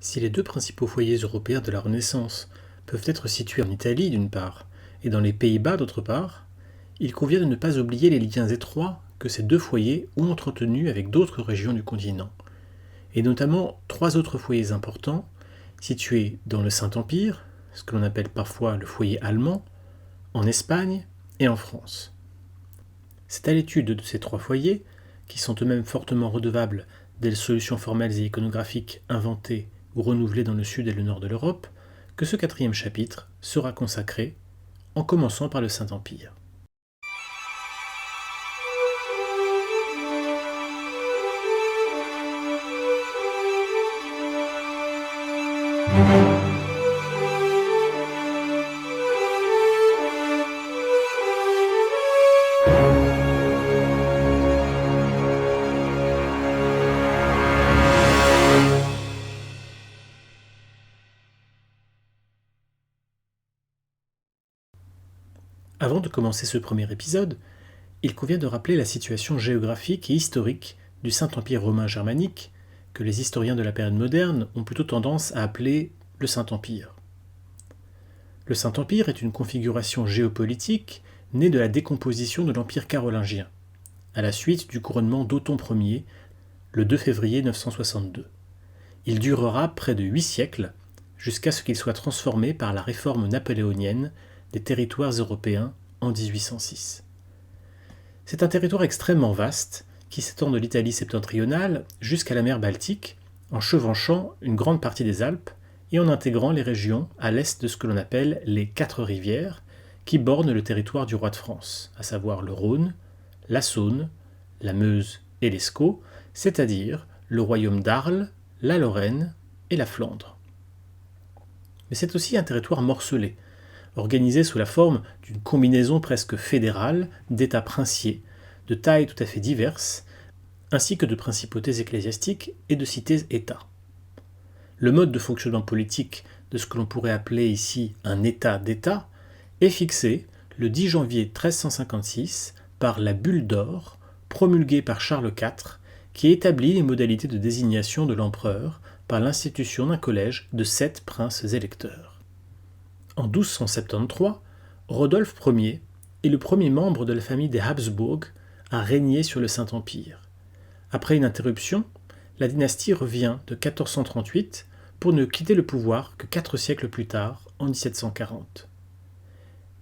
Si les deux principaux foyers européens de la Renaissance peuvent être situés en Italie d'une part et dans les Pays-Bas d'autre part, il convient de ne pas oublier les liens étroits que ces deux foyers ont entretenus avec d'autres régions du continent, et notamment trois autres foyers importants situés dans le Saint-Empire, ce que l'on appelle parfois le foyer allemand, en Espagne et en France. C'est à l'étude de ces trois foyers, qui sont eux-mêmes fortement redevables des solutions formelles et iconographiques inventées ou renouvelées dans le sud et le nord de l'Europe, que ce quatrième chapitre sera consacré, en commençant par le Saint-Empire. Avant de commencer ce premier épisode, il convient de rappeler la situation géographique et historique du Saint-Empire romain germanique, que les historiens de la période moderne ont plutôt tendance à appeler le Saint-Empire. Le Saint-Empire est une configuration géopolitique née de la décomposition de l'Empire carolingien, à la suite du couronnement d'Othon Ier, le 2 février 962. Il durera près de 8 siècles, jusqu'à ce qu'il soit transformé par la réforme napoléonienne des territoires européens en 1806. C'est un territoire extrêmement vaste qui s'étend de l'Italie septentrionale jusqu'à la mer Baltique, en chevauchant une grande partie des Alpes et en intégrant les régions à l'est de ce que l'on appelle les Quatre Rivières, qui bornent le territoire du roi de France, à savoir le Rhône, la Saône, la Meuse et l'Escaut, c'est-à-dire le royaume d'Arles, la Lorraine et la Flandre. Mais c'est aussi un territoire morcelé, organisé sous la forme d'une combinaison presque fédérale d'États princiers, de tailles tout à fait diverses, ainsi que de principautés ecclésiastiques et de cités-États. Le mode de fonctionnement politique de ce que l'on pourrait appeler ici un État d'État est fixé le 10 janvier 1356 par la Bulle d'Or, promulguée par Charles IV, qui établit les modalités de désignation de l'empereur par l'institution d'un collège de 7 princes électeurs. En 1273, Rodolphe Ier est le premier membre de la famille des Habsbourg à régner sur le Saint-Empire. Après une interruption, la dynastie revient de 1438 pour ne quitter le pouvoir que 4 siècles plus tard, en 1740.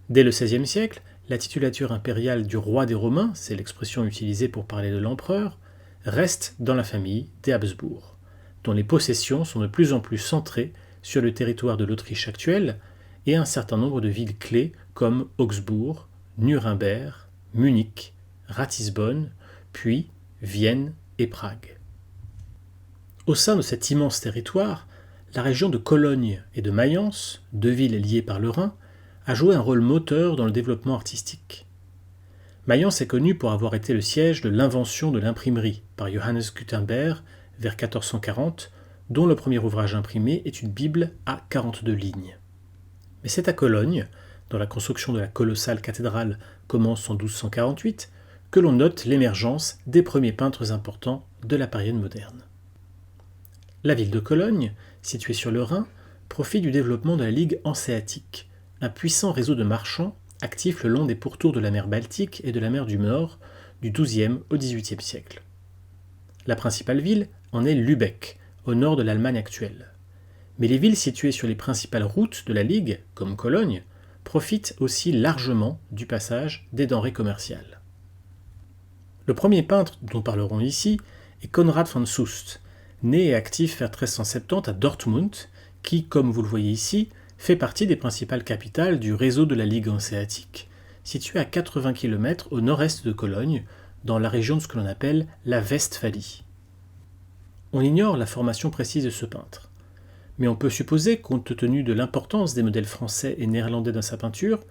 Dès le XVIe siècle, la titulature impériale du roi des Romains, c'est l'expression utilisée pour parler de l'empereur, reste dans la famille des Habsbourg, dont les possessions sont de plus en plus centrées sur le territoire de l'Autriche actuelle, et un certain nombre de villes clés comme Augsbourg, Nuremberg, Munich, Ratisbonne, puis Vienne et Prague. Au sein de cet immense territoire, la région de Cologne et de Mayence, deux villes liées par le Rhin, a joué un rôle moteur dans le développement artistique. Mayence est connue pour avoir été le siège de l'invention de l'imprimerie par Johannes Gutenberg vers 1440, dont le premier ouvrage imprimé est une Bible à 42 lignes. Mais c'est à Cologne, dont la construction de la colossale cathédrale commence en 1248, que l'on note l'émergence des premiers peintres importants de la période moderne. La ville de Cologne, située sur le Rhin, profite du développement de la Ligue hanséatique, un puissant réseau de marchands actifs le long des pourtours de la mer Baltique et de la mer du Nord du XIIe au XVIIIe siècle. La principale ville en est Lübeck, au nord de l'Allemagne actuelle. Mais les villes situées sur les principales routes de la Ligue, comme Cologne, profitent aussi largement du passage des denrées commerciales. Le premier peintre dont nous parlerons ici est Konrad von Soest, né et actif vers 1370 à Dortmund, qui, comme vous le voyez ici, fait partie des principales capitales du réseau de la Ligue hanséatique, situé à 80 km au nord-est de Cologne, dans la région de ce que l'on appelle la Westphalie. On ignore la formation précise de ce peintre. Mais on peut supposer, compte tenu de l'importance des modèles français et néerlandais dans sa peinture,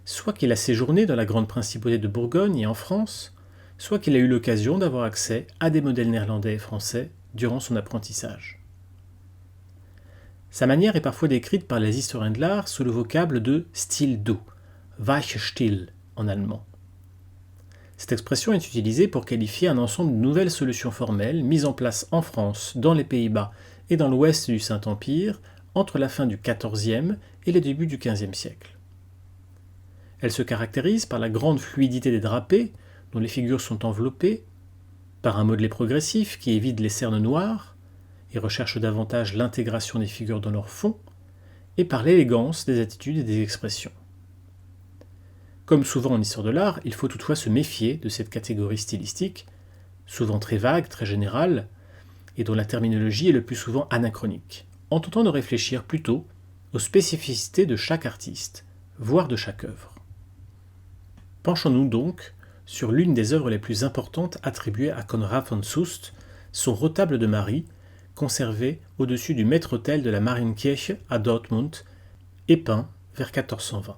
soit qu'il a séjourné dans la grande principauté de Bourgogne et en France, soit qu'il a eu l'occasion d'avoir accès à des modèles néerlandais et français durant son apprentissage. Sa manière est parfois décrite par les historiens de l'art sous le vocable de « style doux », « weicher Stil » en allemand. Cette expression est utilisée pour qualifier un ensemble de nouvelles solutions formelles mises en place en France, dans les Pays-Bas et dans l'ouest du Saint-Empire entre la fin du XIVe et les débuts du XVe siècle. Elle se caractérise par la grande fluidité des drapés, dont les figures sont enveloppées, par un modelé progressif qui évite les cernes noires et recherche davantage l'intégration des figures dans leur fond, et par l'élégance des attitudes et des expressions. Comme souvent en histoire de l'art, il faut toutefois se méfier de cette catégorie stylistique, souvent très vague, très générale, et dont la terminologie est le plus souvent anachronique, en tentant de réfléchir plutôt aux spécificités de chaque artiste, voire de chaque œuvre. Penchons-nous donc sur l'une des œuvres les plus importantes attribuées à Konrad von Soest, son retable de Marie, conservé au-dessus du maître-autel de la Marienkirche à Dortmund et peint vers 1420.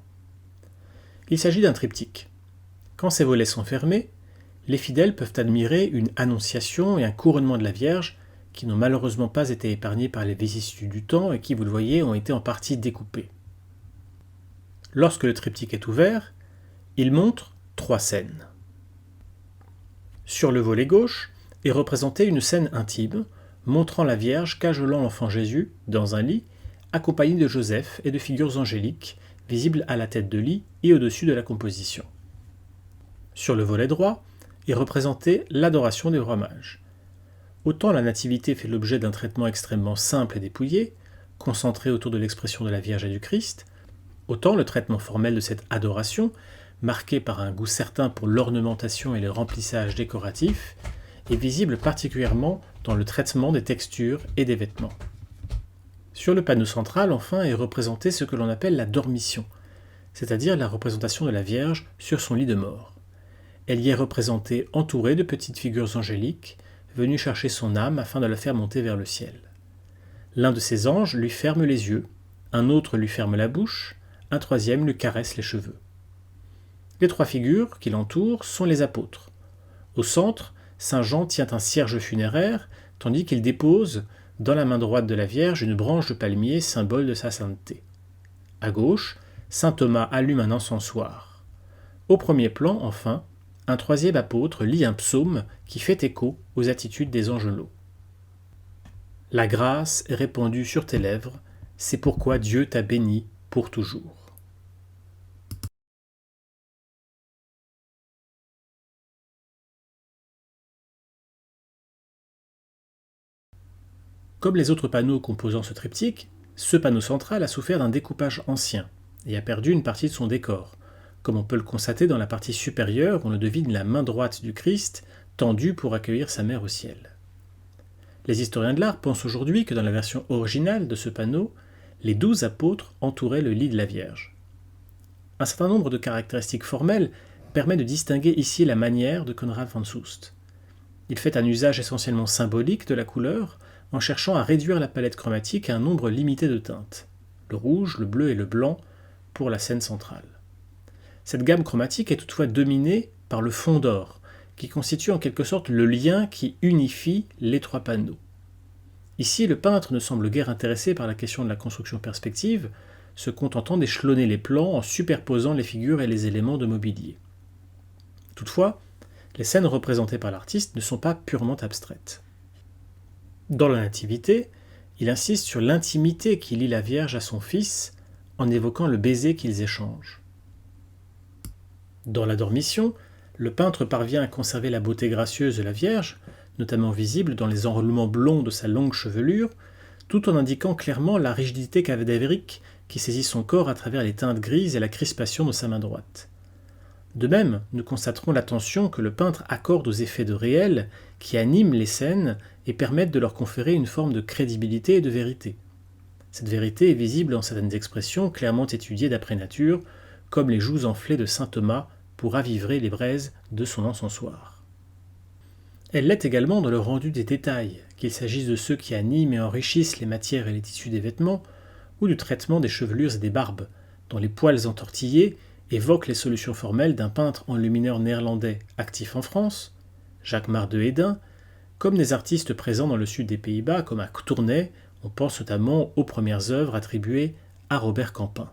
Il s'agit d'un triptyque. Quand ses volets sont fermés, les fidèles peuvent admirer une annonciation et un couronnement de la Vierge qui n'ont malheureusement pas été épargnés par les vicissitudes du temps et qui, vous le voyez, ont été en partie découpés. Lorsque le triptyque est ouvert, il montre 3 scènes. Sur le volet gauche est représentée une scène intime, montrant la Vierge cajolant l'enfant Jésus dans un lit, accompagné de Joseph et de figures angéliques, visibles à la tête de lit et au-dessus de la composition. Sur le volet droit est représentée l'adoration des rois mages. Autant la Nativité fait l'objet d'un traitement extrêmement simple et dépouillé, concentré autour de l'expression de la Vierge et du Christ, autant le traitement formel de cette adoration, marqué par un goût certain pour l'ornementation et le remplissage décoratif, est visible particulièrement dans le traitement des textures et des vêtements. Sur le panneau central, enfin, est représenté ce que l'on appelle la dormition, c'est-à-dire la représentation de la Vierge sur son lit de mort. Elle y est représentée entourée de petites figures angéliques, venues chercher son âme afin de la faire monter vers le ciel. L'un de ces anges lui ferme les yeux, un autre lui ferme la bouche, un troisième lui caresse les cheveux. Les 3 figures qui l'entourent sont les apôtres. Au centre, Saint Jean tient un cierge funéraire, tandis qu'il dépose dans la main droite de la Vierge une branche de palmier, symbole de sa sainteté. À gauche, Saint Thomas allume un encensoir. Au premier plan, enfin, un 3e apôtre lit un psaume qui fait écho aux attitudes des angelots. La grâce est répandue sur tes lèvres, c'est pourquoi Dieu t'a béni pour toujours. Comme les autres panneaux composant ce triptyque, ce panneau central a souffert d'un découpage ancien et a perdu une partie de son décor, comme on peut le constater dans la partie supérieure où on devine la main droite du Christ tendue pour accueillir sa mère au ciel. Les historiens de l'art pensent aujourd'hui que dans la version originale de ce panneau, les 12 apôtres entouraient le lit de la Vierge. Un certain nombre de caractéristiques formelles permet de distinguer ici la manière de Konrad von Soest. Il fait un usage essentiellement symbolique de la couleur, en cherchant à réduire la palette chromatique à un nombre limité de teintes, le rouge, le bleu et le blanc pour la scène centrale. Cette gamme chromatique est toutefois dominée par le fond d'or, qui constitue en quelque sorte le lien qui unifie les 3 panneaux. Ici, le peintre ne semble guère intéressé par la question de la construction perspective, se contentant d'échelonner les plans en superposant les figures et les éléments de mobilier. Toutefois, les scènes représentées par l'artiste ne sont pas purement abstraites. Dans la Nativité, il insiste sur l'intimité qui lie la Vierge à son Fils en évoquant le baiser qu'ils échangent. Dans la Dormition, le peintre parvient à conserver la beauté gracieuse de la Vierge, notamment visible dans les enroulements blonds de sa longue chevelure, tout en indiquant clairement la rigidité cadavérique qui saisit son corps à travers les teintes grises et la crispation de sa main droite. De même, nous constaterons l'attention que le peintre accorde aux effets de réel qui animent les scènes et permettent de leur conférer une forme de crédibilité et de vérité. Cette vérité est visible dans certaines expressions clairement étudiées d'après nature, comme les joues enflées de saint Thomas pour raviver les braises de son encensoir. Elle l'est également dans le rendu des détails, qu'il s'agisse de ceux qui animent et enrichissent les matières et les tissus des vêtements, ou du traitement des chevelures et des barbes, dont les poils entortillés évoquent les solutions formelles d'un peintre enlumineur néerlandais actif en France, Jacquemart de Hedin, comme des artistes présents dans le sud des Pays-Bas, comme à Tournai, on pense notamment aux premières œuvres attribuées à Robert Campin.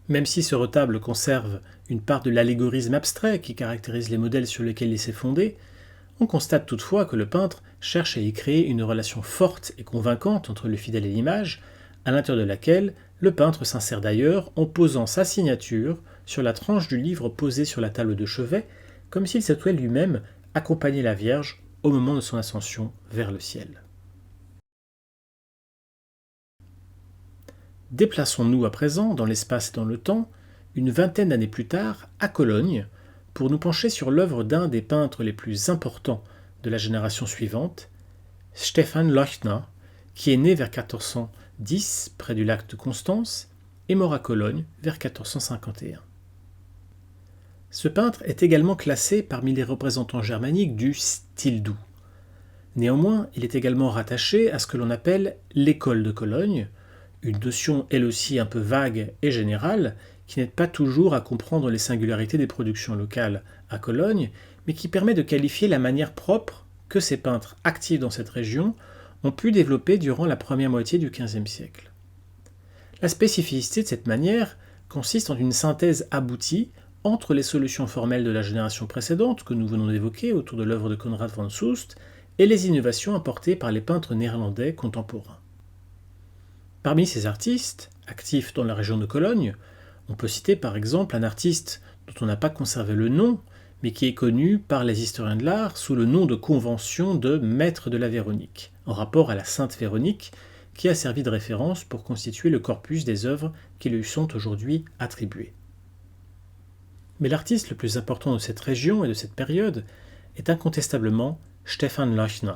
Même si ce retable conserve une part de l'allégorisme abstrait qui caractérise les modèles sur lesquels il s'est fondé, On constate toutefois que le peintre cherche à y créer une relation forte et convaincante entre le fidèle et l'image, à l'intérieur de laquelle le peintre s'insère d'ailleurs en posant sa signature sur la tranche du livre posée sur la table de chevet, comme s'il souhaitait lui-même accompagner la Vierge au moment de son ascension vers le ciel. Déplaçons-nous à présent dans l'espace et dans le temps, une vingtaine d'années plus tard, à Cologne, pour nous pencher sur l'œuvre d'un des peintres les plus importants de la génération suivante, Stephan Leuchtner, qui est né vers 1410 près du lac de Constance et mort à Cologne vers 1451. Ce peintre est également classé parmi les représentants germaniques du style doux. Néanmoins, il est également rattaché à ce que l'on appelle l'école de Cologne, une notion elle aussi un peu vague et générale, qui n'aide pas toujours à comprendre les singularités des productions locales à Cologne, mais qui permet de qualifier la manière propre que ces peintres actifs dans cette région ont pu développer durant la première moitié du XVe siècle. La spécificité de cette manière consiste en une synthèse aboutie entre les solutions formelles de la génération précédente que nous venons d'évoquer autour de l'œuvre de Konrad von Soest et les innovations apportées par les peintres néerlandais contemporains. Parmi ces artistes, actifs dans la région de Cologne, on peut citer par exemple un artiste dont on n'a pas conservé le nom, mais qui est connu par les historiens de l'art sous le nom de convention de Maître de la Véronique, en rapport à la Sainte Véronique, qui a servi de référence pour constituer le corpus des œuvres qui lui sont aujourd'hui attribuées. Mais l'artiste le plus important de cette région et de cette période est incontestablement Stephan Leuchtner,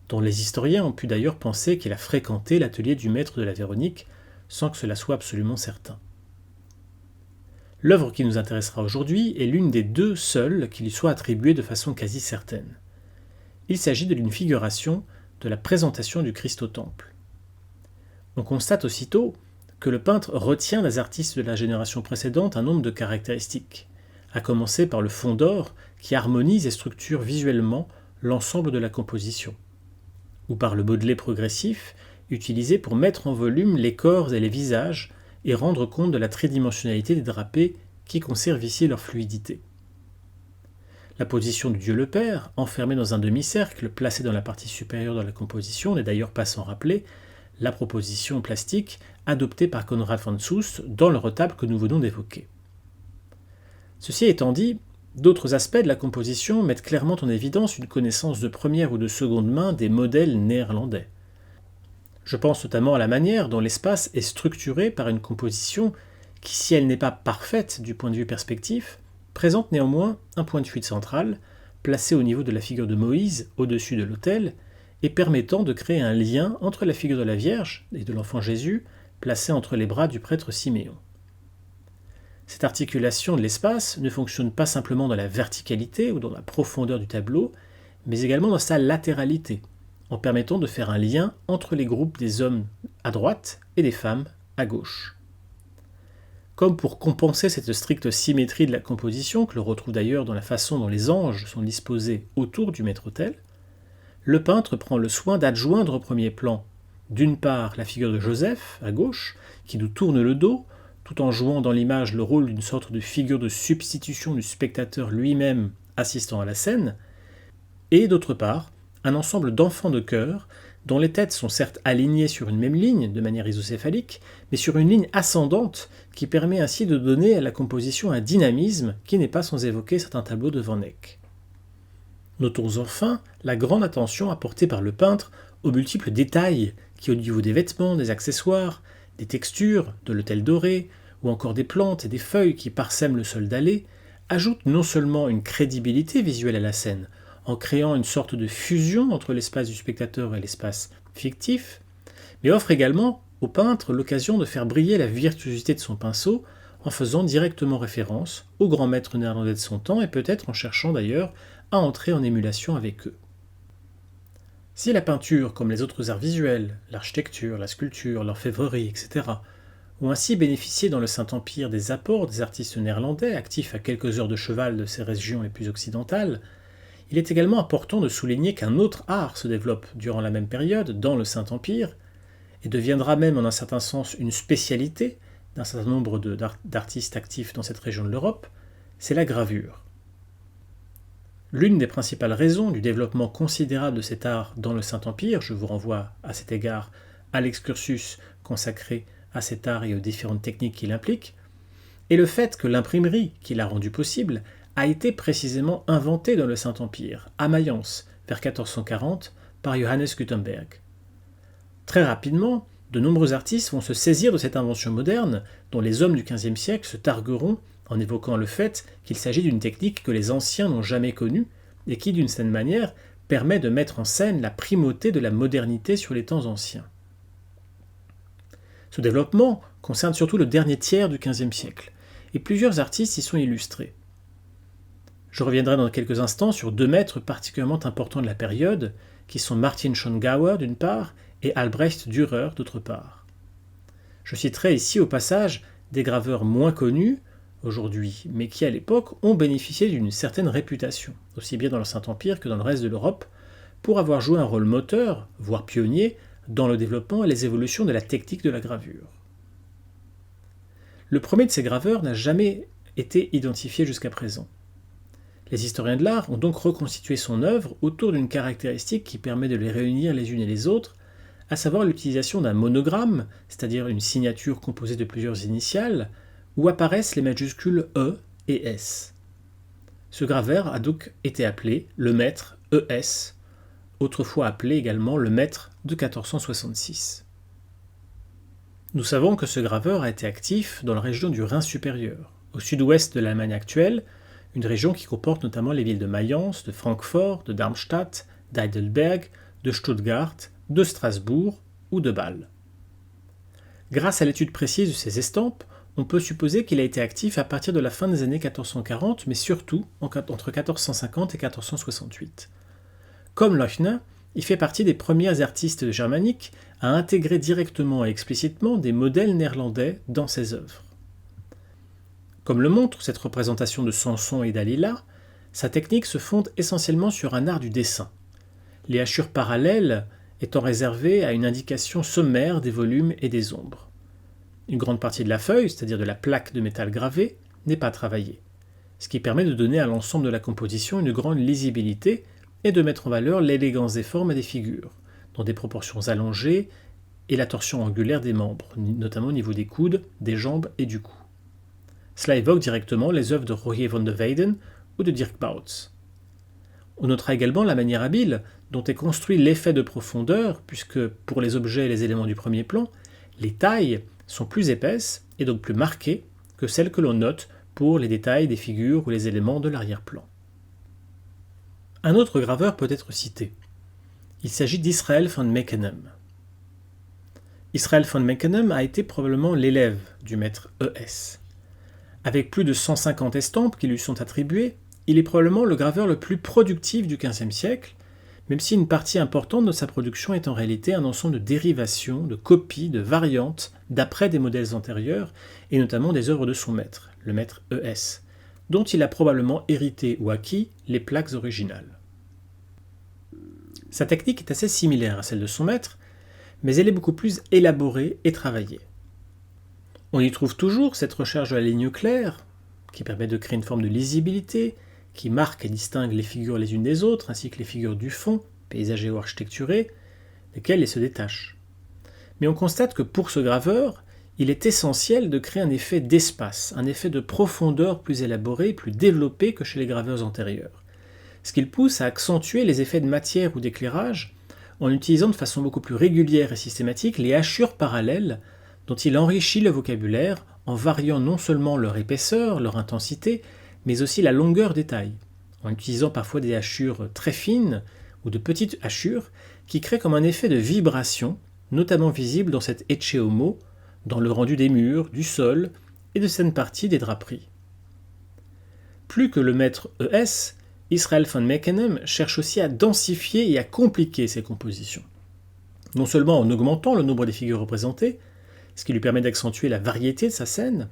dont les historiens ont pu d'ailleurs penser qu'il a fréquenté l'atelier du Maître de la Véronique, sans que cela soit absolument certain. L'œuvre qui nous intéressera aujourd'hui est l'une des deux seules qui lui soit attribuée de façon quasi certaine. Il s'agit de l'une figuration de la présentation du Christ au Temple. On constate aussitôt que le peintre retient des artistes de la génération précédente un nombre de caractéristiques, à commencer par le fond d'or qui harmonise et structure visuellement l'ensemble de la composition, ou par le modelé progressif utilisé pour mettre en volume les corps et les visages et rendre compte de la tridimensionnalité des drapés qui conservent ici leur fluidité. La position du Dieu le Père, enfermé dans un demi-cercle placé dans la partie supérieure de la composition, n'est d'ailleurs pas sans rappeler la proposition plastique adoptée par Konrad von Soest dans le retable que nous venons d'évoquer. Ceci étant dit, d'autres aspects de la composition mettent clairement en évidence une connaissance de première ou de seconde main des modèles néerlandais. Je pense notamment à la manière dont l'espace est structuré par une composition qui, si elle n'est pas parfaite du point de vue perspectif, présente néanmoins un point de fuite central, placé au niveau de la figure de Moïse au-dessus de l'autel, et permettant de créer un lien entre la figure de la Vierge et de l'enfant Jésus, placé entre les bras du prêtre Siméon. Cette articulation de l'espace ne fonctionne pas simplement dans la verticalité ou dans la profondeur du tableau, mais également dans sa latéralité, en permettant de faire un lien entre les groupes des hommes à droite et des femmes à gauche. Comme pour compenser cette stricte symétrie de la composition, que l'on retrouve d'ailleurs dans la façon dont les anges sont disposés autour du maître-autel, le peintre prend le soin d'adjoindre au premier plan, d'une part la figure de Joseph, à gauche, qui nous tourne le dos, tout en jouant dans l'image le rôle d'une sorte de figure de substitution du spectateur lui-même assistant à la scène, et d'autre part, un ensemble d'enfants de chœur, dont les têtes sont certes alignées sur une même ligne, de manière isocéphalique, mais sur une ligne ascendante, qui permet ainsi de donner à la composition un dynamisme qui n'est pas sans évoquer certains tableaux de Van Eyck. Notons enfin la grande attention apportée par le peintre aux multiples détails qui, au niveau des vêtements, des accessoires, des textures, de l'autel doré, ou encore des plantes et des feuilles qui parsèment le sol dallé, ajoutent non seulement une crédibilité visuelle à la scène, en créant une sorte de fusion entre l'espace du spectateur et l'espace fictif, mais offre également au peintre l'occasion de faire briller la virtuosité de son pinceau en faisant directement référence aux grands maîtres néerlandais de son temps et peut-être en cherchant d'ailleurs à entrer en émulation avec eux. Si la peinture, comme les autres arts visuels, l'architecture, la sculpture, l'orfèvrerie, etc., ont ainsi bénéficié dans le Saint-Empire des apports des artistes néerlandais actifs à quelques heures de cheval de ces régions les plus occidentales, il est également important de souligner qu'un autre art se développe durant la même période dans le Saint-Empire, et deviendra même en un certain sens une spécialité d'un certain nombre d'artistes actifs dans cette région de l'Europe, c'est la gravure. L'une des principales raisons du développement considérable de cet art dans le Saint-Empire, je vous renvoie à cet égard à l'excursus consacré à cet art et aux différentes techniques qu'il implique, est le fait que l'imprimerie qui l'a rendu possible a été précisément inventée dans le Saint-Empire, à Mayence, vers 1440, par Johannes Gutenberg. Très rapidement, de nombreux artistes vont se saisir de cette invention moderne, dont les hommes du XVe siècle se targueront en évoquant le fait qu'il s'agit d'une technique que les anciens n'ont jamais connue et qui, d'une certaine manière, permet de mettre en scène la primauté de la modernité sur les temps anciens. Ce développement concerne surtout le dernier tiers du XVe siècle, et plusieurs artistes y sont illustrés. Je reviendrai dans quelques instants sur deux maîtres particulièrement importants de la période, qui sont Martin Schongauer d'une part et Albrecht Dürer d'autre part. Je citerai ici au passage des graveurs moins connus aujourd'hui, mais qui à l'époque ont bénéficié d'une certaine réputation, aussi bien dans le Saint-Empire que dans le reste de l'Europe, pour avoir joué un rôle moteur, voire pionnier, dans le développement et les évolutions de la technique de la gravure. Le premier de ces graveurs n'a jamais été identifié jusqu'à présent. Les historiens de l'art ont donc reconstitué son œuvre autour d'une caractéristique qui permet de les réunir les unes et les autres, à savoir l'utilisation d'un monogramme, c'est-à-dire une signature composée de plusieurs initiales, où apparaissent les majuscules E et S. Ce graveur a donc été appelé le maître ES, autrefois appelé également le maître de 1466. Nous savons que ce graveur a été actif dans la région du Rhin supérieur, au sud-ouest de l'Allemagne actuelle, une région qui comporte notamment les villes de Mayence, de Francfort, de Darmstadt, d'Heidelberg, de Stuttgart, de Strasbourg ou de Bâle. Grâce à l'étude précise de ces estampes, on peut supposer qu'il a été actif à partir de la fin des années 1440, mais surtout entre 1450 et 1468. Comme Leuchner, il fait partie des premiers artistes germaniques à intégrer directement et explicitement des modèles néerlandais dans ses œuvres. Comme le montre cette représentation de Samson et Dalila, sa technique se fonde essentiellement sur un art du dessin, les hachures parallèles étant réservées à une indication sommaire des volumes et des ombres. Une grande partie de la feuille, c'est-à-dire de la plaque de métal gravée, n'est pas travaillée, ce qui permet de donner à l'ensemble de la composition une grande lisibilité et de mettre en valeur l'élégance des formes et des figures, dans des proportions allongées et la torsion angulaire des membres, notamment au niveau des coudes, des jambes et du cou. Cela évoque directement les œuvres de Rogier van de Weyden ou de Dirk Bouts. On notera également la manière habile dont est construit l'effet de profondeur, puisque pour les objets et les éléments du premier plan, les tailles sont plus épaisses et donc plus marquées que celles que l'on note pour les détails des figures ou les éléments de l'arrière-plan. Un autre graveur peut être cité. Il s'agit d'Israel van Meckenem. Israel van Meckenem a été probablement l'élève du maître ES. Avec plus de 150 estampes qui lui sont attribuées, il est probablement le graveur le plus productif du XVe siècle, même si une partie importante de sa production est en réalité un ensemble de dérivations, de copies, de variantes, d'après des modèles antérieurs, et notamment des œuvres de son maître, le maître ES, dont il a probablement hérité ou acquis les plaques originales. Sa technique est assez similaire à celle de son maître, mais elle est beaucoup plus élaborée et travaillée. On y trouve toujours cette recherche de la ligne claire, qui permet de créer une forme de lisibilité, qui marque et distingue les figures les unes des autres, ainsi que les figures du fond, paysagers ou architecturés, desquelles elles se détachent. Mais on constate que pour ce graveur, il est essentiel de créer un effet d'espace, un effet de profondeur plus élaboré, plus développé que chez les graveurs antérieurs. Ce qui le pousse à accentuer les effets de matière ou d'éclairage en utilisant de façon beaucoup plus régulière et systématique les hachures parallèles dont il enrichit le vocabulaire en variant non seulement leur épaisseur, leur intensité, mais aussi la longueur des tailles, en utilisant parfois des hachures très fines ou de petites hachures qui créent comme un effet de vibration, notamment visible dans cet ecce homo, dans le rendu des murs, du sol et de certaines parties des draperies. Plus que le maître ES, Israel van Meckenem cherche aussi à densifier et à compliquer ses compositions. Non seulement en augmentant le nombre des figures représentées, ce qui lui permet d'accentuer la variété de sa scène,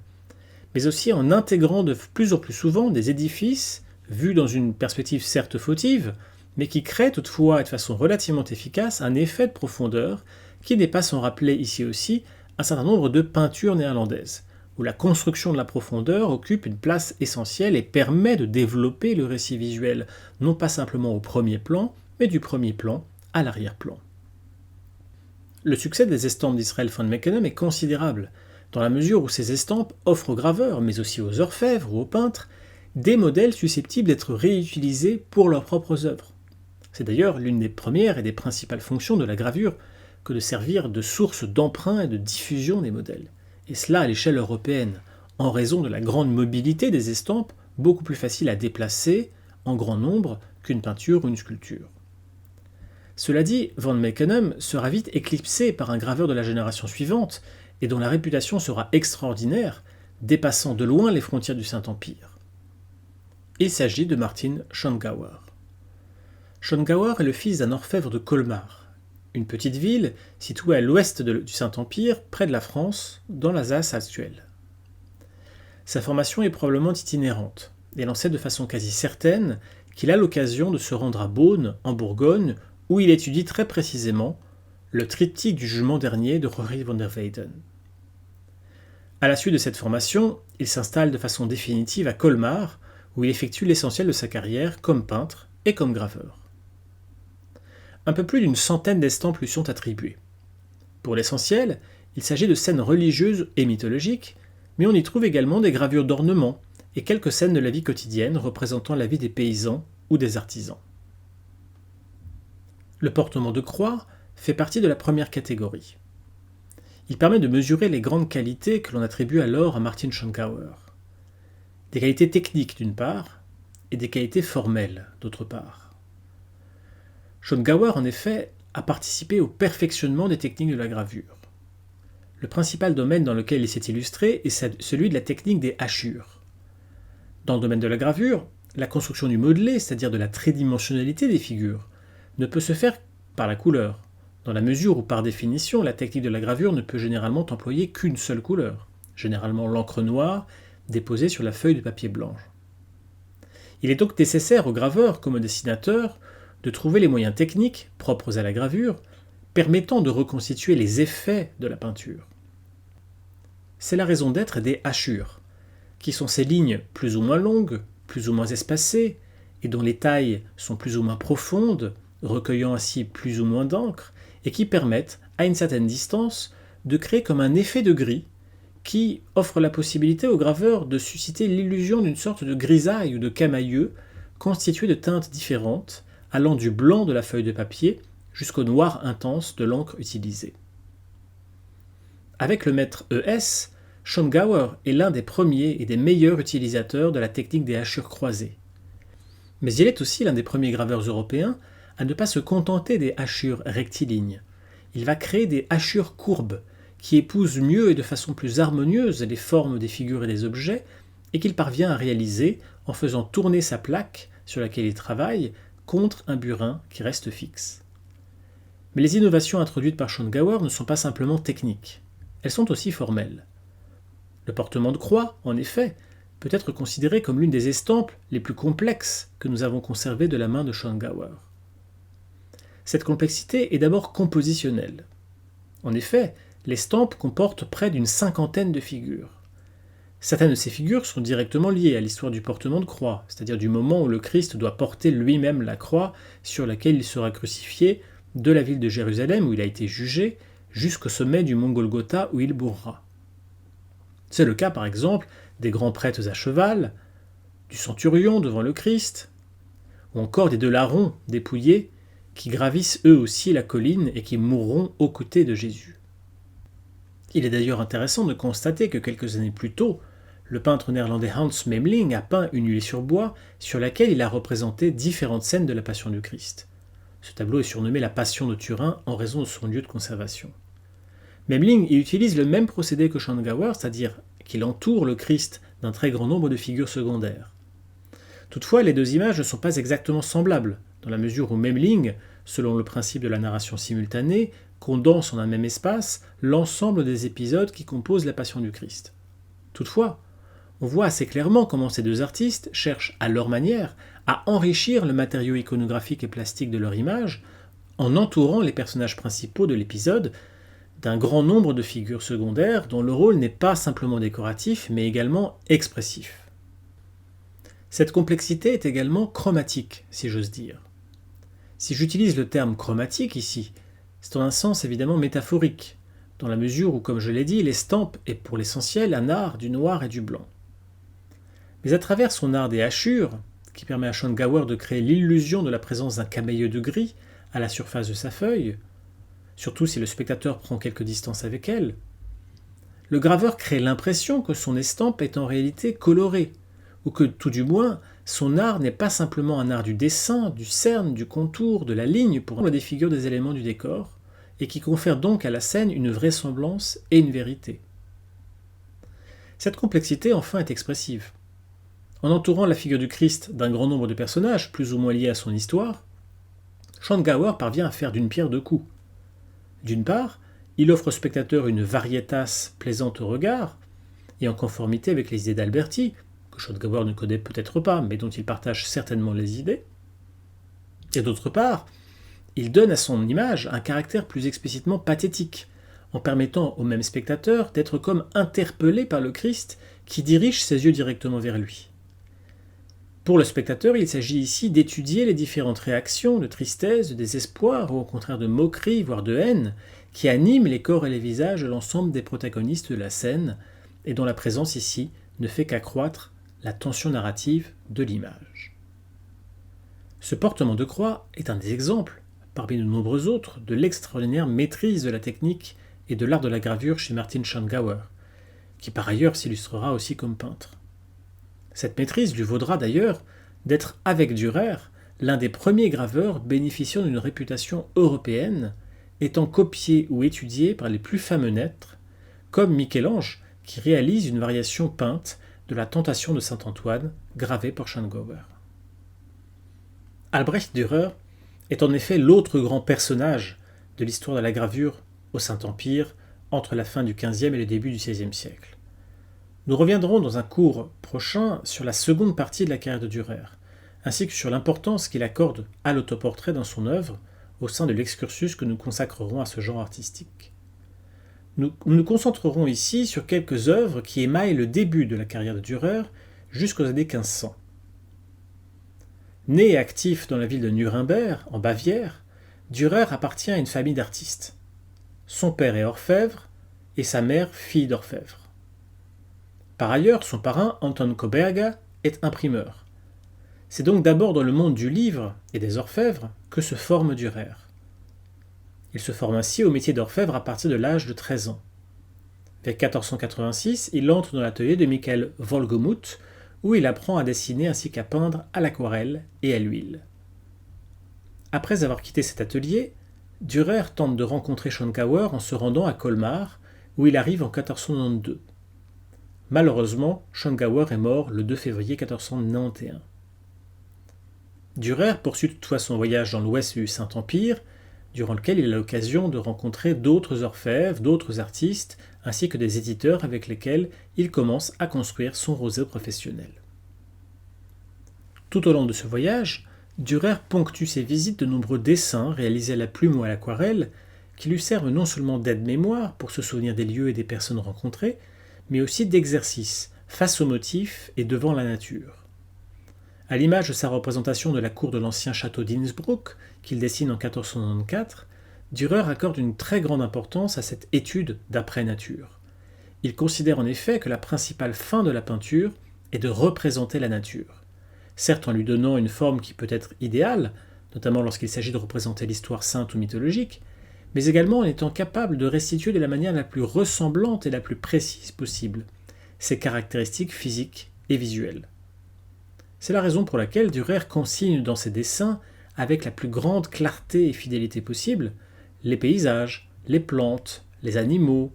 mais aussi en intégrant de plus en plus souvent des édifices vus dans une perspective certes fautive, mais qui créent toutefois et de façon relativement efficace un effet de profondeur qui n'est pas sans rappeler ici aussi un certain nombre de peintures néerlandaises, où la construction de la profondeur occupe une place essentielle et permet de développer le récit visuel, non pas simplement au premier plan, mais du premier plan à l'arrière-plan. Le succès des estampes d'Israël von Meckenem est considérable, dans la mesure où ces estampes offrent aux graveurs, mais aussi aux orfèvres ou aux peintres, des modèles susceptibles d'être réutilisés pour leurs propres œuvres. C'est d'ailleurs l'une des premières et des principales fonctions de la gravure que de servir de source d'emprunt et de diffusion des modèles, et cela à l'échelle européenne, en raison de la grande mobilité des estampes, beaucoup plus facile à déplacer en grand nombre qu'une peinture ou une sculpture. Cela dit, von Meckenem sera vite éclipsé par un graveur de la génération suivante, et dont la réputation sera extraordinaire, dépassant de loin les frontières du Saint-Empire. Il s'agit de Martin Schongauer. Schongauer est le fils d'un orfèvre de Colmar, une petite ville située à l'ouest du Saint-Empire, près de la France, dans l'Alsace actuelle. Sa formation est probablement itinérante, et l'on sait de façon quasi certaine qu'il a l'occasion de se rendre à Beaune, en Bourgogne, où il étudie très précisément le triptyque du jugement dernier de Rory van der Weyden. À la suite de cette formation, il s'installe de façon définitive à Colmar, où il effectue l'essentiel de sa carrière comme peintre et comme graveur. Un peu plus d'une centaine d'estampes lui sont attribuées. Pour l'essentiel, il s'agit de scènes religieuses et mythologiques, mais on y trouve également des gravures d'ornement et quelques scènes de la vie quotidienne représentant la vie des paysans ou des artisans. Le portement de croix fait partie de la première catégorie. Il permet de mesurer les grandes qualités que l'on attribue alors à Martin Schongauer. Des qualités techniques d'une part, et des qualités formelles d'autre part. Schongauer, en effet, a participé au perfectionnement des techniques de la gravure. Le principal domaine dans lequel il s'est illustré est celui de la technique des hachures. Dans le domaine de la gravure, la construction du modelé, c'est-à-dire de la tridimensionnalité des figures, ne peut se faire par la couleur, dans la mesure où, par définition, la technique de la gravure ne peut généralement employer qu'une seule couleur, généralement l'encre noire, déposée sur la feuille de papier blanche. Il est donc nécessaire au graveur comme au dessinateur de trouver les moyens techniques, propres à la gravure, permettant de reconstituer les effets de la peinture. C'est la raison d'être des hachures, qui sont ces lignes plus ou moins longues, plus ou moins espacées, et dont les tailles sont plus ou moins profondes, recueillant ainsi plus ou moins d'encre, et qui permettent, à une certaine distance, de créer comme un effet de gris qui offre la possibilité au graveur de susciter l'illusion d'une sorte de grisaille ou de camailleux constitué de teintes différentes, allant du blanc de la feuille de papier jusqu'au noir intense de l'encre utilisée. Avec le maître ES, Schongauer est l'un des premiers et des meilleurs utilisateurs de la technique des hachures croisées. Mais il est aussi l'un des premiers graveurs européens à ne pas se contenter des hachures rectilignes. Il va créer des hachures courbes, qui épousent mieux et de façon plus harmonieuse les formes des figures et des objets, et qu'il parvient à réaliser en faisant tourner sa plaque sur laquelle il travaille contre un burin qui reste fixe. Mais les innovations introduites par Schongauer ne sont pas simplement techniques, elles sont aussi formelles. Le portement de croix, en effet, peut être considéré comme l'une des estampes les plus complexes que nous avons conservées de la main de Schongauer. Cette complexité est d'abord compositionnelle. En effet, l'estampe comporte près d'une cinquantaine de figures. Certaines de ces figures sont directement liées à l'histoire du portement de croix, c'est-à-dire du moment où le Christ doit porter lui-même la croix sur laquelle il sera crucifié de la ville de Jérusalem où il a été jugé jusqu'au sommet du mont Golgotha où il mourra. C'est le cas par exemple des grands prêtres à cheval, du centurion devant le Christ, ou encore des deux larrons dépouillés qui gravissent eux aussi la colline et qui mourront aux côtés de Jésus. Il est d'ailleurs intéressant de constater que quelques années plus tôt, le peintre néerlandais Hans Memling a peint une huile sur bois sur laquelle il a représenté différentes scènes de la Passion du Christ. Ce tableau est surnommé la Passion de Turin en raison de son lieu de conservation. Memling y utilise le même procédé que Schongauer, c'est-à-dire qu'il entoure le Christ d'un très grand nombre de figures secondaires. Toutefois, les deux images ne sont pas exactement semblables, dans la mesure où Memling, selon le principe de la narration simultanée, condense en un même espace l'ensemble des épisodes qui composent la Passion du Christ. Toutefois, on voit assez clairement comment ces deux artistes cherchent, à leur manière, à enrichir le matériau iconographique et plastique de leur image en entourant les personnages principaux de l'épisode d'un grand nombre de figures secondaires dont le rôle n'est pas simplement décoratif mais également expressif. Cette complexité est également chromatique, si j'ose dire. Si j'utilise le terme chromatique ici, c'est en un sens évidemment métaphorique, dans la mesure où, comme je l'ai dit, l'estampe est pour l'essentiel un art du noir et du blanc. Mais à travers son art des hachures, qui permet à Schongauer de créer l'illusion de la présence d'un caméléon de gris à la surface de sa feuille, surtout si le spectateur prend quelque distance avec elle, le graveur crée l'impression que son estampe est en réalité colorée, ou que, tout du moins, son art n'est pas simplement un art du dessin, du cerne, du contour, de la ligne pour des figures des éléments du décor, et qui confère donc à la scène une vraisemblance et une vérité. Cette complexité, enfin, est expressive. En entourant la figure du Christ d'un grand nombre de personnages, plus ou moins liés à son histoire, Schongauer parvient à faire d'une pierre deux coups. D'une part, il offre au spectateur une varietas plaisante au regard, et en conformité avec les idées d'Alberti, que Schongauer ne connaît peut-être pas, mais dont il partage certainement les idées. Et d'autre part, il donne à son image un caractère plus explicitement pathétique, en permettant au même spectateur d'être comme interpellé par le Christ qui dirige ses yeux directement vers lui. Pour le spectateur, il s'agit ici d'étudier les différentes réactions de tristesse, de désespoir, ou au contraire de moquerie, voire de haine, qui animent les corps et les visages de l'ensemble des protagonistes de la scène, et dont la présence ici ne fait qu'accroître la tension narrative de l'image. Ce portement de croix est un des exemples, parmi de nombreux autres, de l'extraordinaire maîtrise de la technique et de l'art de la gravure chez Martin Schongauer, qui par ailleurs s'illustrera aussi comme peintre. Cette maîtrise lui vaudra d'ailleurs d'être, avec Dürer, l'un des premiers graveurs bénéficiant d'une réputation européenne, étant copié ou étudié par les plus fameux maîtres, comme Michel-Ange, qui réalise une variation peinte de la Tentation de Saint-Antoine, gravée par Schongauer. Albrecht Dürer est en effet l'autre grand personnage de l'histoire de la gravure au Saint-Empire entre la fin du XVe et le début du XVIe siècle. Nous reviendrons dans un cours prochain sur la seconde partie de la carrière de Dürer, ainsi que sur l'importance qu'il accorde à l'autoportrait dans son œuvre au sein de l'excursus que nous consacrerons à ce genre artistique. Nous nous concentrerons ici sur quelques œuvres qui émaillent le début de la carrière de Dürer jusqu'aux années 1500. Né et actif dans la ville de Nuremberg, en Bavière, Dürer appartient à une famille d'artistes. Son père est orfèvre et sa mère fille d'orfèvre. Par ailleurs, son parrain, Anton Koberger, est imprimeur. C'est donc d'abord dans le monde du livre et des orfèvres que se forme Dürer. Il se forme ainsi au métier d'orfèvre à partir de l'âge de 13 ans. Vers 1486, il entre dans l'atelier de Michael Wohlgemuth, où il apprend à dessiner ainsi qu'à peindre à l'aquarelle et à l'huile. Après avoir quitté cet atelier, Dürer tente de rencontrer Schongauer en se rendant à Colmar, où il arrive en 1492. Malheureusement, Schongauer est mort le 2 février 1491. Dürer poursuit toutefois son voyage dans l'ouest du Saint-Empire, durant lequel il a l'occasion de rencontrer d'autres orfèvres, d'autres artistes, ainsi que des éditeurs avec lesquels il commence à construire son roseau professionnel. Tout au long de ce voyage, Dürer ponctue ses visites de nombreux dessins réalisés à la plume ou à l'aquarelle, qui lui servent non seulement d'aide-mémoire pour se souvenir des lieux et des personnes rencontrées, mais aussi d'exercice face aux motifs et devant la nature. À l'image de sa représentation de la cour de l'ancien château d'Innsbruck, qu'il dessine en 1494, Dürer accorde une très grande importance à cette étude d'après-nature. Il considère en effet que la principale fin de la peinture est de représenter la nature, certes en lui donnant une forme qui peut être idéale, notamment lorsqu'il s'agit de représenter l'histoire sainte ou mythologique, mais également en étant capable de restituer de la manière la plus ressemblante et la plus précise possible ses caractéristiques physiques et visuelles. C'est la raison pour laquelle Dürer consigne dans ses dessins, avec la plus grande clarté et fidélité possible, les paysages, les plantes, les animaux,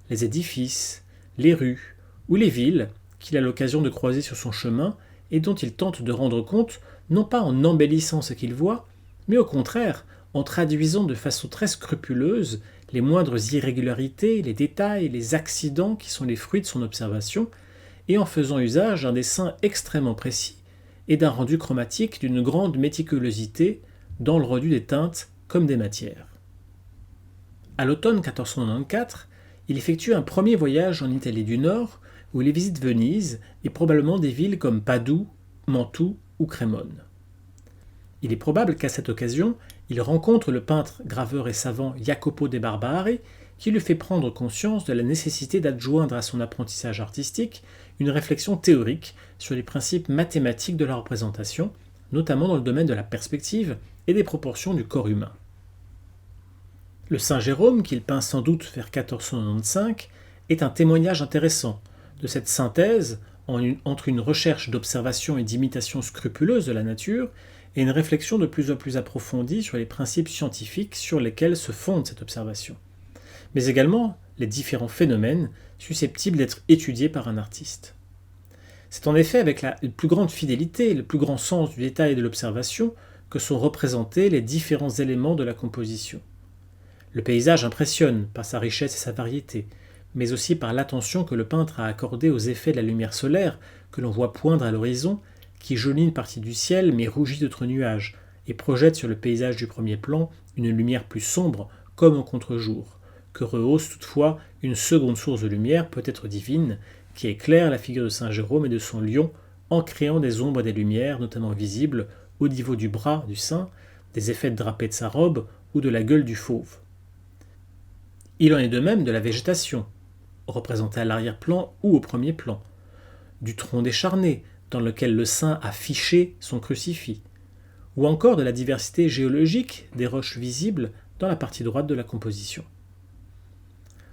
les édifices, les rues ou les villes qu'il a l'occasion de croiser sur son chemin et dont il tente de rendre compte, non pas en embellissant ce qu'il voit, mais au contraire en traduisant de façon très scrupuleuse les moindres irrégularités, les détails, les accidents qui sont les fruits de son observation, et en faisant usage d'un dessin extrêmement précis et d'un rendu chromatique d'une grande méticulosité dans le rendu des teintes comme des matières. À l'automne 1494, il effectue un premier voyage en Italie du Nord où il visite Venise et probablement des villes comme Padoue, Mantoue ou Crémone. Il est probable qu'à cette occasion, il rencontre le peintre, graveur et savant Jacopo de Barbari, qui lui fait prendre conscience de la nécessité d'adjoindre à son apprentissage artistique une réflexion théorique sur les principes mathématiques de la représentation, notamment dans le domaine de la perspective et des proportions du corps humain. Le Saint Jérôme, qu'il peint sans doute vers 1495, est un témoignage intéressant de cette synthèse entre une recherche d'observation et d'imitation scrupuleuse de la nature et une réflexion de plus en plus approfondie sur les principes scientifiques sur lesquels se fonde cette observation, mais également les différents phénomènes susceptibles d'être étudiés par un artiste. C'est en effet avec la plus grande fidélité et le plus grand sens du détail et de l'observation que sont représentés les différents éléments de la composition. Le paysage impressionne par sa richesse et sa variété, mais aussi par l'attention que le peintre a accordée aux effets de la lumière solaire que l'on voit poindre à l'horizon, qui jaunit une partie du ciel mais rougit d'autres nuages, et projette sur le paysage du premier plan une lumière plus sombre, comme en contre-jour, que rehausse toutefois une seconde source de lumière, peut-être divine, qui éclaire la figure de Saint Jérôme et de son lion en créant des ombres et des lumières, notamment visibles au niveau du bras du saint, des effets de drapé de sa robe ou de la gueule du fauve. Il en est de même de la végétation, représentée à l'arrière-plan ou au premier plan, du tronc décharné, dans lequel le saint a fiché son crucifix, ou encore de la diversité géologique des roches visibles dans la partie droite de la composition.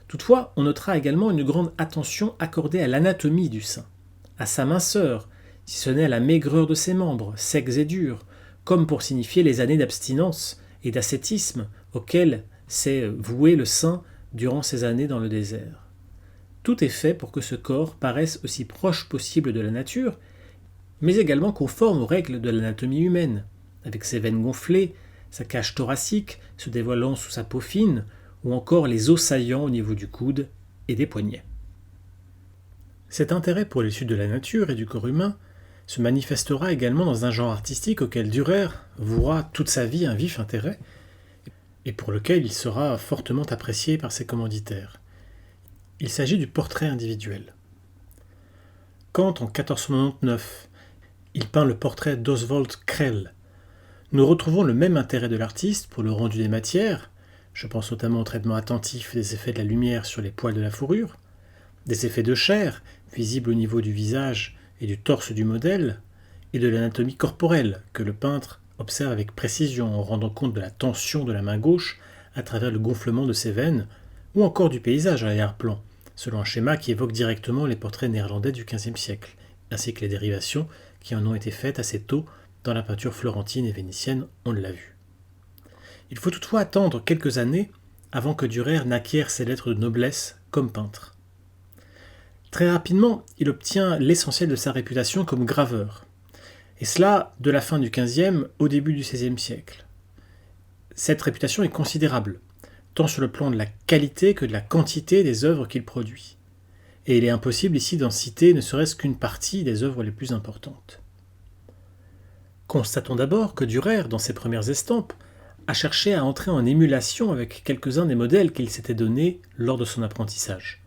Toutefois, on notera également une grande attention accordée à l'anatomie du saint, à sa minceur, si ce n'est à la maigreur de ses membres, secs et durs, comme pour signifier les années d'abstinence et d'ascétisme auxquelles s'est voué le saint durant ces années dans le désert. Tout est fait pour que ce corps paraisse aussi proche possible de la nature, mais également conforme aux règles de l'anatomie humaine, avec ses veines gonflées, sa cage thoracique se dévoilant sous sa peau fine, ou encore les os saillants au niveau du coude et des poignets. Cet intérêt pour l'étude de la nature et du corps humain se manifestera également dans un genre artistique auquel Dürer vouera toute sa vie un vif intérêt, et pour lequel il sera fortement apprécié par ses commanditaires. Il s'agit du portrait individuel. Quand, en 1499, il peint le portrait d'Oswald Krell, nous retrouvons le même intérêt de l'artiste pour le rendu des matières, je pense notamment au traitement attentif des effets de la lumière sur les poils de la fourrure, des effets de chair, visibles au niveau du visage et du torse du modèle, et de l'anatomie corporelle, que le peintre observe avec précision en rendant compte de la tension de la main gauche à travers le gonflement de ses veines, ou encore du paysage à l'arrière-plan, selon un schéma qui évoque directement les portraits néerlandais du XVe siècle, ainsi que les dérivations qui en ont été faites assez tôt dans la peinture florentine et vénitienne, on l'a vu. Il faut toutefois attendre quelques années avant que Dürer n'acquiert ses lettres de noblesse comme peintre. Très rapidement, il obtient l'essentiel de sa réputation comme graveur, et cela de la fin du XVe au début du XVIe siècle. Cette réputation est considérable, tant sur le plan de la qualité que de la quantité des œuvres qu'il produit. Et il est impossible ici d'en citer ne serait-ce qu'une partie des œuvres les plus importantes. Constatons d'abord que Dürer, dans ses premières estampes, a cherché à entrer en émulation avec quelques-uns des modèles qu'il s'était donnés lors de son apprentissage.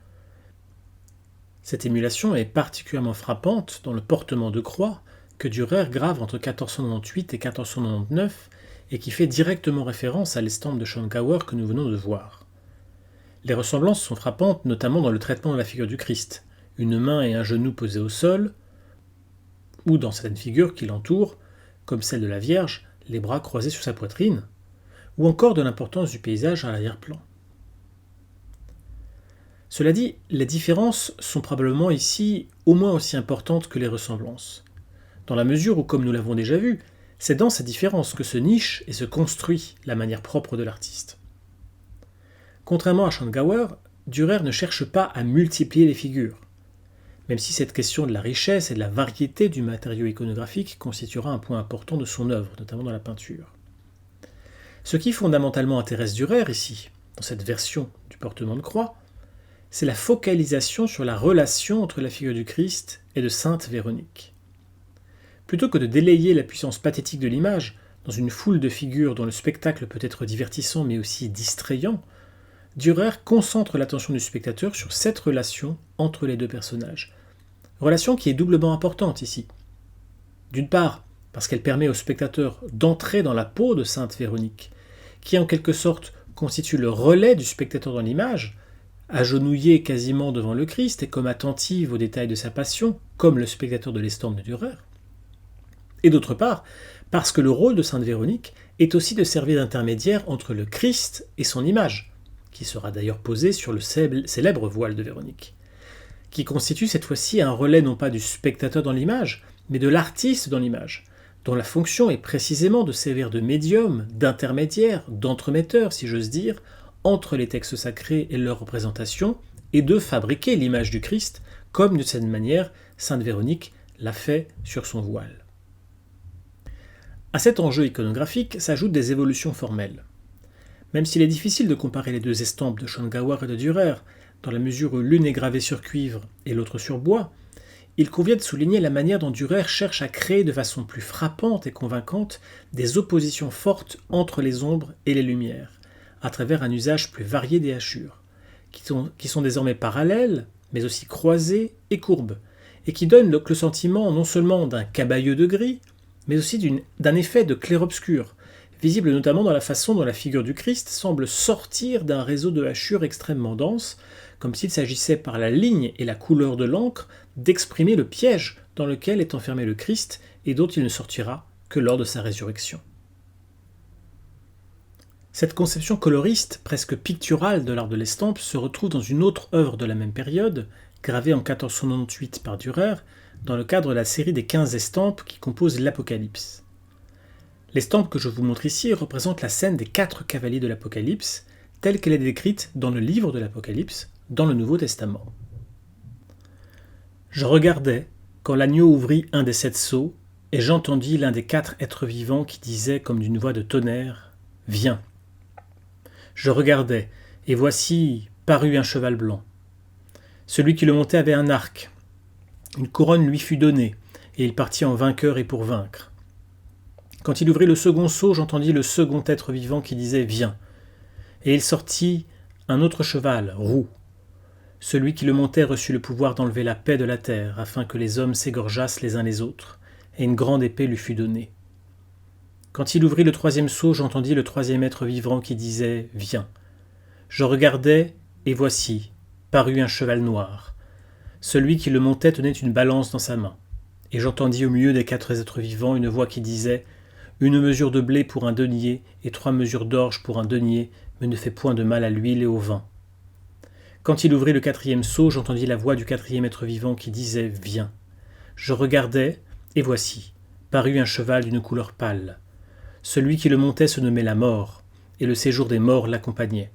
Cette émulation est particulièrement frappante dans le portement de croix que Dürer grave entre 1498 et 1499 et qui fait directement référence à l'estampe de Schongauer que nous venons de voir. Les ressemblances sont frappantes notamment dans le traitement de la figure du Christ, une main et un genou posés au sol, ou dans certaines figures qui l'entourent, comme celle de la Vierge, les bras croisés sur sa poitrine, ou encore de l'importance du paysage à l'arrière-plan. Cela dit, les différences sont probablement ici au moins aussi importantes que les ressemblances, dans la mesure où, comme nous l'avons déjà vu, c'est dans ces différences que se niche et se construit la manière propre de l'artiste. Contrairement à Schongauer, Dürer ne cherche pas à multiplier les figures, même si cette question de la richesse et de la variété du matériau iconographique constituera un point important de son œuvre, notamment dans la peinture. Ce qui fondamentalement intéresse Dürer ici, dans cette version du portement de croix, c'est la focalisation sur la relation entre la figure du Christ et de Sainte Véronique. Plutôt que de délayer la puissance pathétique de l'image dans une foule de figures dont le spectacle peut être divertissant mais aussi distrayant, Dürer concentre l'attention du spectateur sur cette relation entre les deux personnages. Relation qui est doublement importante ici. D'une part, parce qu'elle permet au spectateur d'entrer dans la peau de Sainte Véronique, qui en quelque sorte constitue le relais du spectateur dans l'image, agenouillée quasiment devant le Christ et comme attentive aux détails de sa passion, comme le spectateur de l'estampe de Dürer. Et d'autre part, parce que le rôle de Sainte Véronique est aussi de servir d'intermédiaire entre le Christ et son image, qui sera d'ailleurs posée sur le célèbre voile de Véronique, qui constitue cette fois-ci un relais non pas du spectateur dans l'image, mais de l'artiste dans l'image, dont la fonction est précisément de servir de médium, d'intermédiaire, d'entremetteur, si j'ose dire, entre les textes sacrés et leur représentation, et de fabriquer l'image du Christ, comme de cette manière Sainte Véronique l'a fait sur son voile. À cet enjeu iconographique s'ajoutent des évolutions formelles. Même s'il est difficile de comparer les deux estampes de Schongauer et de Dürer, dans la mesure où l'une est gravée sur cuivre et l'autre sur bois, il convient de souligner la manière dont Dürer cherche à créer de façon plus frappante et convaincante des oppositions fortes entre les ombres et les lumières, à travers un usage plus varié des hachures, qui sont désormais parallèles, mais aussi croisées et courbes, et qui donnent donc le sentiment non seulement d'un cabayeux de gris, mais aussi d'un effet de clair-obscur, visible notamment dans la façon dont la figure du Christ semble sortir d'un réseau de hachures extrêmement dense, comme s'il s'agissait par la ligne et la couleur de l'encre d'exprimer le piège dans lequel est enfermé le Christ et dont il ne sortira que lors de sa résurrection. Cette conception coloriste, presque picturale de l'art de l'estampe, se retrouve dans une autre œuvre de la même période, gravée en 1498 par Dürer, dans le cadre de la série des 15 estampes qui composent l'Apocalypse. L'estampe que je vous montre ici représente la scène des 4 cavaliers de l'Apocalypse, telle qu'elle est décrite dans le livre de l'Apocalypse, dans le Nouveau Testament. Je regardais, quand l'agneau ouvrit un des 7 sceaux, et j'entendis l'un des 4 êtres vivants qui disait comme d'une voix de tonnerre « Viens !» Je regardais, et voici parut un cheval blanc. Celui qui le montait avait un arc. Une couronne lui fut donnée, et il partit en vainqueur et pour vaincre. Quand il ouvrit le second sceau, j'entendis le second être vivant qui disait « Viens !» Et il sortit un autre cheval, roux. Celui qui le montait reçut le pouvoir d'enlever la paix de la terre, afin que les hommes s'égorgeassent les uns les autres, et une grande épée lui fut donnée. Quand il ouvrit le 3e sceau, j'entendis le 3e être vivant qui disait « Viens !» Je regardai, et voici, parut un cheval noir. Celui qui le montait tenait une balance dans sa main. Et j'entendis au milieu des 4 êtres vivants une voix qui disait « Une mesure de blé pour un denier, et 3 mesures d'orge pour un denier, mais ne fait point de mal à l'huile et au vin. » Quand il ouvrit le 4e sceau, j'entendis la voix du 4e être vivant qui disait « Viens !» Je regardai, et voici, parut un cheval d'une couleur pâle. Celui qui le montait se nommait la mort, et le séjour des morts l'accompagnait.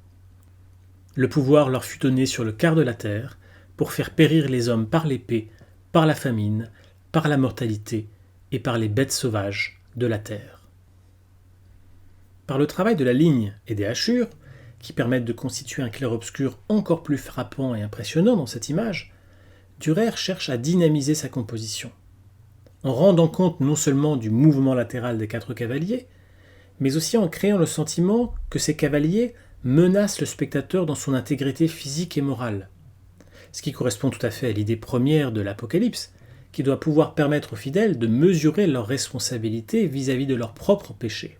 Le pouvoir leur fut donné sur le quart de la terre, pour faire périr les hommes par l'épée, par la famine, par la mortalité, et par les bêtes sauvages de la terre. Par le travail de la ligne et des hachures, qui permettent de constituer un clair-obscur encore plus frappant et impressionnant dans cette image, Dürer cherche à dynamiser sa composition, en rendant compte non seulement du mouvement latéral des 4 cavaliers, mais aussi en créant le sentiment que ces cavaliers menacent le spectateur dans son intégrité physique et morale, ce qui correspond tout à fait à l'idée première de l'Apocalypse, qui doit pouvoir permettre aux fidèles de mesurer leur responsabilité vis-à-vis de leurs propres péchés.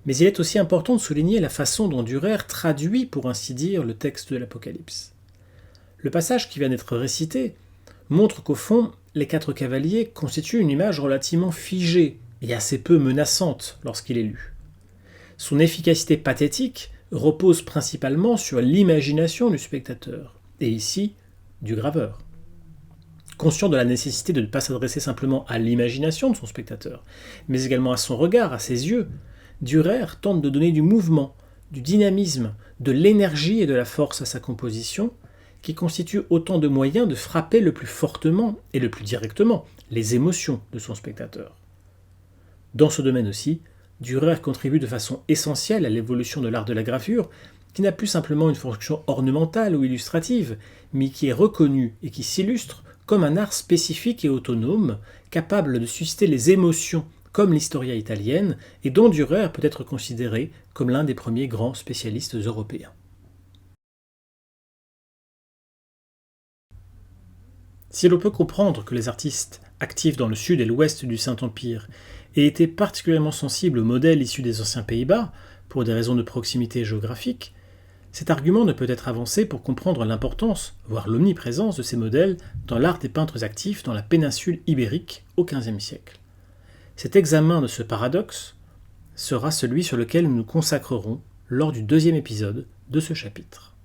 Mais il est aussi important de souligner la façon dont Dürer traduit, pour ainsi dire, le texte de l'Apocalypse. Le passage qui vient d'être récité montre qu'au fond, les 4 cavaliers constituent une image relativement figée et assez peu menaçante lorsqu'il est lu. Son efficacité pathétique repose principalement sur l'imagination du spectateur, et ici, du graveur. Conscient de la nécessité de ne pas s'adresser simplement à l'imagination de son spectateur, mais également à son regard, à ses yeux, Dürer tente de donner du mouvement, du dynamisme, de l'énergie et de la force à sa composition, qui constituent autant de moyens de frapper le plus fortement et le plus directement les émotions de son spectateur. Dans ce domaine aussi, Dürer contribue de façon essentielle à l'évolution de l'art de la gravure, qui n'a plus simplement une fonction ornementale ou illustrative, mais qui est reconnu et qui s'illustre comme un art spécifique et autonome, capable de susciter les émotions comme l'historia italienne, et dont Dürer peut être considéré comme l'un des premiers grands spécialistes européens. Si l'on peut comprendre que les artistes actifs dans le sud et l'ouest du Saint-Empire aient été particulièrement sensibles aux modèles issus des anciens Pays-Bas, pour des raisons de proximité géographique, cet argument ne peut être avancé pour comprendre l'importance, voire l'omniprésence de ces modèles dans l'art des peintres actifs dans la péninsule ibérique au XVe siècle. Cet examen de ce paradoxe sera celui sur lequel nous nous consacrerons lors du deuxième épisode de ce chapitre.